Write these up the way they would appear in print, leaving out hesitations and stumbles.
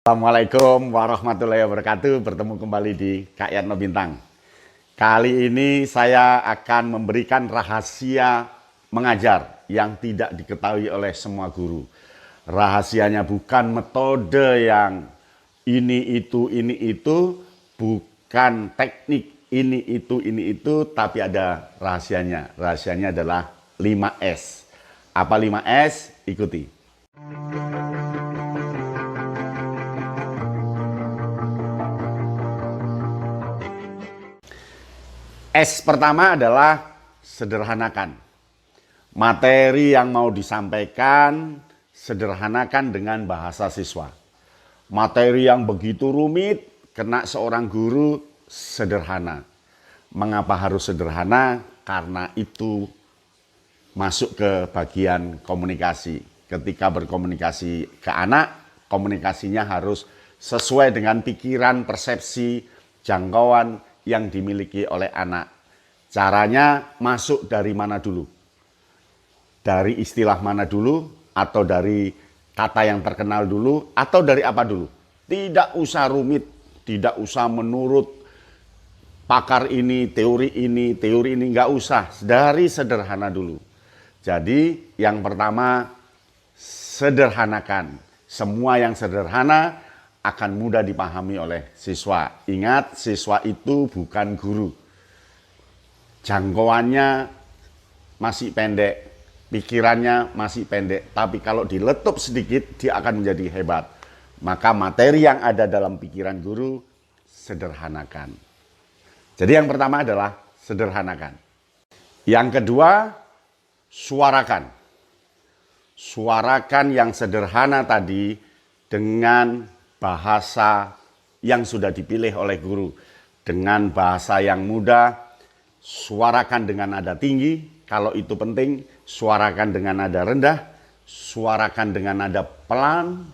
Assalamualaikum warahmatullahi wabarakatuh. Bertemu kembali di Kak Yatno Bintang. Kali ini saya akan memberikan rahasia mengajar yang tidak diketahui oleh semua guru. Rahasianya bukan metode yang ini itu, bukan teknik ini itu, tapi ada rahasianya. Rahasianya adalah 5S. Apa 5S? Ikuti. S pertama adalah sederhanakan. Materi yang mau disampaikan, sederhanakan dengan bahasa siswa. Materi yang begitu rumit, kena seorang guru, sederhana. Mengapa harus sederhana? Karena itu masuk ke bagian komunikasi. Ketika berkomunikasi ke anak, komunikasinya harus sesuai dengan pikiran, persepsi, jangkauan yang dimiliki oleh anak. Caranya masuk dari mana dulu? Dari istilah mana dulu? Atau dari kata yang terkenal dulu? Atau dari apa dulu? Tidak usah rumit, tidak usah menurut pakar ini, teori ini, nggak usah. Dari sederhana dulu. Jadi yang pertama, sederhanakan. Semua yang sederhana akan mudah dipahami oleh siswa. Ingat, siswa itu bukan guru. Jangkauannya masih pendek, pikirannya masih pendek. Tapi kalau diletup sedikit, dia akan menjadi hebat. Maka materi yang ada dalam pikiran guru, sederhanakan. Jadi yang pertama adalah sederhanakan. Yang kedua, suarakan. Suarakan yang sederhana tadi dengan bahasa yang sudah dipilih oleh guru. Dengan bahasa yang mudah, suarakan dengan nada tinggi, kalau itu penting, suarakan dengan nada rendah, suarakan dengan nada pelan,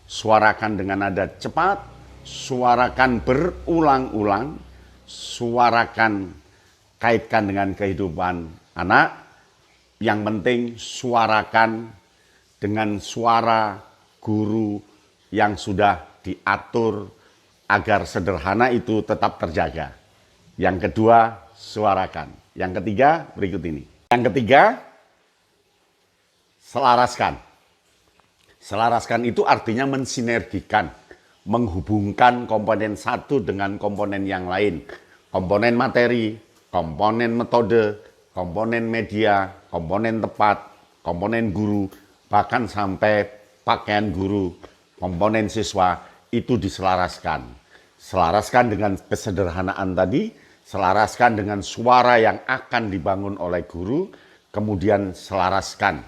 suarakan dengan nada cepat, suarakan berulang-ulang, suarakan kaitkan dengan kehidupan anak. Yang penting suarakan dengan suara guru yang sudah diatur agar sederhana itu tetap terjaga. Yang kedua, suarakan. Yang ketiga, berikut ini. Yang ketiga, selaraskan. Selaraskan itu artinya mensinergikan, menghubungkan komponen satu dengan komponen yang lain. Komponen materi, komponen metode, komponen media, komponen tepat, komponen guru, bahkan sampai pakaian guru, komponen siswa itu diselaraskan. Selaraskan dengan kesederhanaan tadi, selaraskan dengan suara yang akan dibangun oleh guru, kemudian selaraskan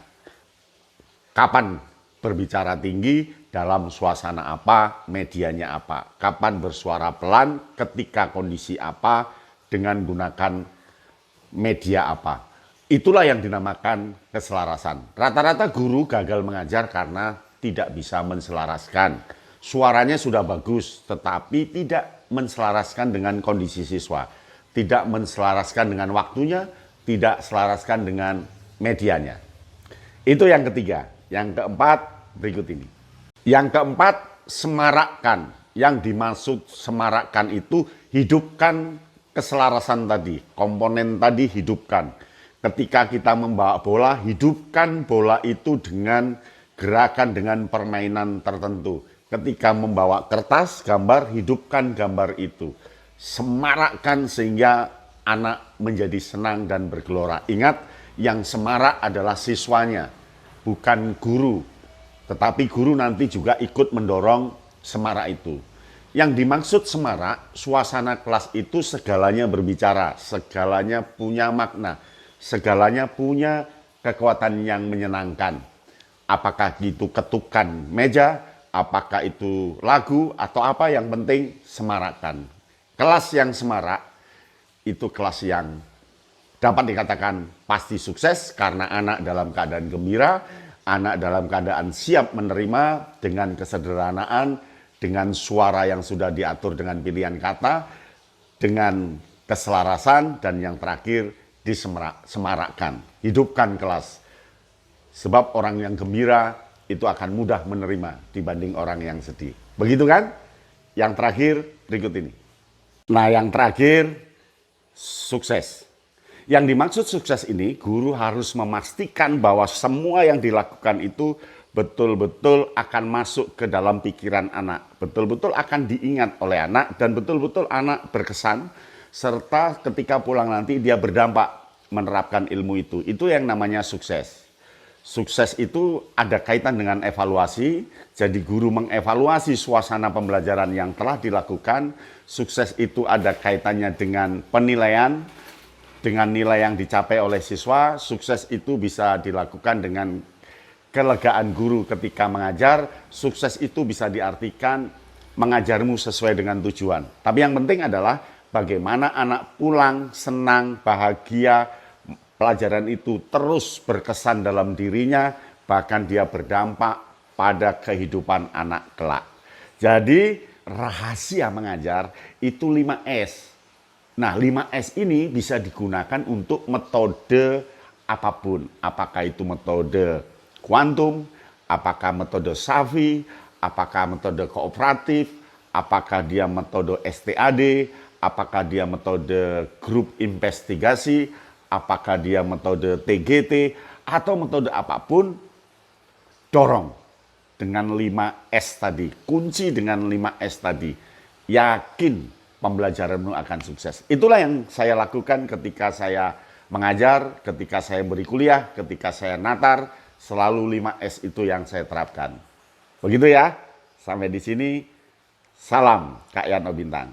kapan berbicara tinggi, dalam suasana apa, medianya apa, kapan bersuara pelan, ketika kondisi apa, dengan gunakan media apa. Itulah yang dinamakan keselarasan. Rata-rata guru gagal mengajar karena tidak bisa menselaraskan. Suaranya sudah bagus, tetapi tidak menselaraskan dengan kondisi siswa. Tidak menselaraskan dengan waktunya, tidak selaraskan dengan medianya. Itu yang ketiga. Yang keempat, berikut ini. Yang keempat, semarakkan. Yang dimaksud semarakkan itu hidupkan keselarasan tadi. Komponen tadi hidupkan. Ketika kita membawa bola, hidupkan bola itu dengan gerakan, dengan permainan tertentu. Ketika membawa kertas, gambar, hidupkan gambar itu. Semarakkan sehingga anak menjadi senang dan bergelora. Ingat, yang semarak adalah siswanya, bukan guru. Tetapi guru nanti juga ikut mendorong semarak itu. Yang dimaksud semarak, suasana kelas itu segalanya berbicara, segalanya punya makna, segalanya punya kekuatan yang menyenangkan. Apakah itu ketukan meja, apakah itu lagu, atau apa, yang penting semarakkan. Kelas yang semarak itu kelas yang dapat dikatakan pasti sukses karena anak dalam keadaan gembira, anak dalam keadaan siap menerima dengan kesederhanaan, dengan suara yang sudah diatur dengan pilihan kata, dengan keselarasan, dan yang terakhir disemarakkan. Hidupkan kelas. Sebab orang yang gembira itu akan mudah menerima dibanding orang yang sedih. Begitu kan? Yang terakhir berikut ini. Nah, yang terakhir sukses. Yang dimaksud sukses ini, guru harus memastikan bahwa semua yang dilakukan itu betul-betul akan masuk ke dalam pikiran anak, betul-betul akan diingat oleh anak, dan betul-betul anak berkesan, serta ketika pulang nanti dia berdampak menerapkan ilmu itu. Itu yang namanya sukses. Sukses itu ada kaitan dengan evaluasi, jadi guru mengevaluasi suasana pembelajaran yang telah dilakukan. Sukses itu ada kaitannya dengan penilaian, dengan nilai yang dicapai oleh siswa. Sukses itu bisa dilakukan dengan kelegaan guru ketika mengajar. Sukses itu bisa diartikan mengajarmu sesuai dengan tujuan. Tapi yang penting adalah bagaimana anak pulang senang, bahagia, pelajaran itu terus berkesan dalam dirinya, bahkan dia berdampak pada kehidupan anak kelak. Jadi rahasia mengajar itu 5S. Nah, 5S ini bisa digunakan untuk metode apapun. Apakah itu metode kuantum, apakah metode SAFI, apakah metode kooperatif, apakah dia metode STAD, apakah dia metode grup investigasi, apakah dia metode TGT, atau metode apapun, dorong dengan 5S tadi. Kunci dengan 5S tadi. Yakin pembelajaranmu akan sukses. Itulah yang saya lakukan ketika saya mengajar, ketika saya beri kuliah, ketika saya natar, selalu 5S itu yang saya terapkan. Begitu ya. Sampai di sini. Salam Kak Yano Bintang.